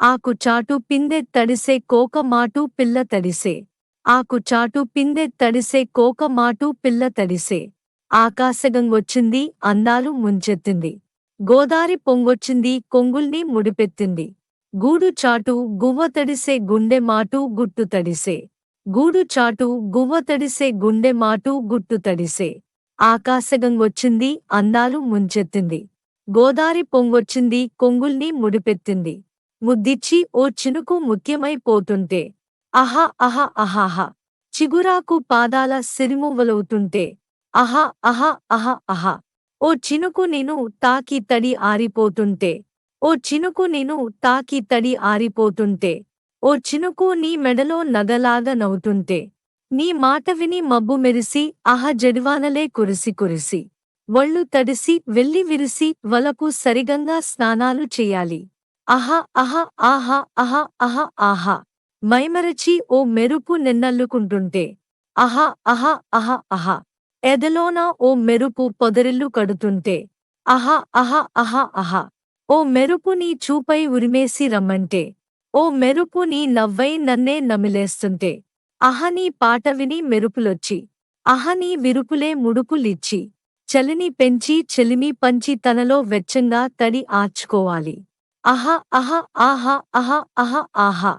ఆకు చాటు పిందె తడిసే కోక మాటు పిల్ల తడిసే. ఆకు చాటు పిందె తడిసే కోక మాటు పిల్ల తడిసే. ఆకాశగంగొచ్చింది అందాలు ముంచెత్తింది. గోదారి పొంగొచ్చింది కొంగుల్ని ముడిపెత్తింది. గూడు చాటు గువ్వ తడిసే గుండె మాటు గుట్టు తడిసే. గూడు చాటు గువ్వ తడిసే గుండె మాటు గుట్టు తడిసే. ఆకాశగంగొచ్చింది అందాలు ముంచెత్తింది. గోదారి పొంగొచ్చింది కొంగుల్ని ముడిపెత్తింది. ముద్దిచ్చి ఓ చినుకు ముత్యమైపోతుంటే. అహా అహా అహాహా. చిగురాకు పాదాల సిరిమువ్వలవుతుంటే. అహా అహా అహా అహా. ఓ చినుకు నిను తాకి తడి ఆరిపోతుంటే. ఓ చినుకు నిను తాకి తడి ఆరిపోతుంటే. ఓ చినుకు నీ మెడలో నగలాగా నవ్వుతుంటే. నీ మాట విని మబ్బు మెరిసి జడివానలే కురిసి కురిసి. వళ్ళు తడిసి వెళ్లి విరిసి వలపు సరిగంగా స్నానాలు చెయ్యాలి. అహా అహా ఆహా అహా అహా ఆహా. మైమరచి ఓ మెరుపు నిన్నల్లుకుంటుంటే. అహా అహా అహా అహా. ఎదలోన ఓ మెరుపు పొదరిల్లు కడుతుంటే. అహా అహా అహా అహా. ఓ మెరుపు నీ చూపై ఉరిమేసి రమ్మంటే. ఓ మెరుపు నీ నవ్వై నన్నే నమిలేస్తుంటే. అహనీ పాట విని మెరుపులొచ్చి. అహనీ విరుపులే ముడుపులిచ్చి. చలిని పెంచి చెలిమి పంచి తనలో వెచ్చంగా తడి ఆర్చుకోవాలి. అహా అహా ఆహా అహా అహా ఆహా.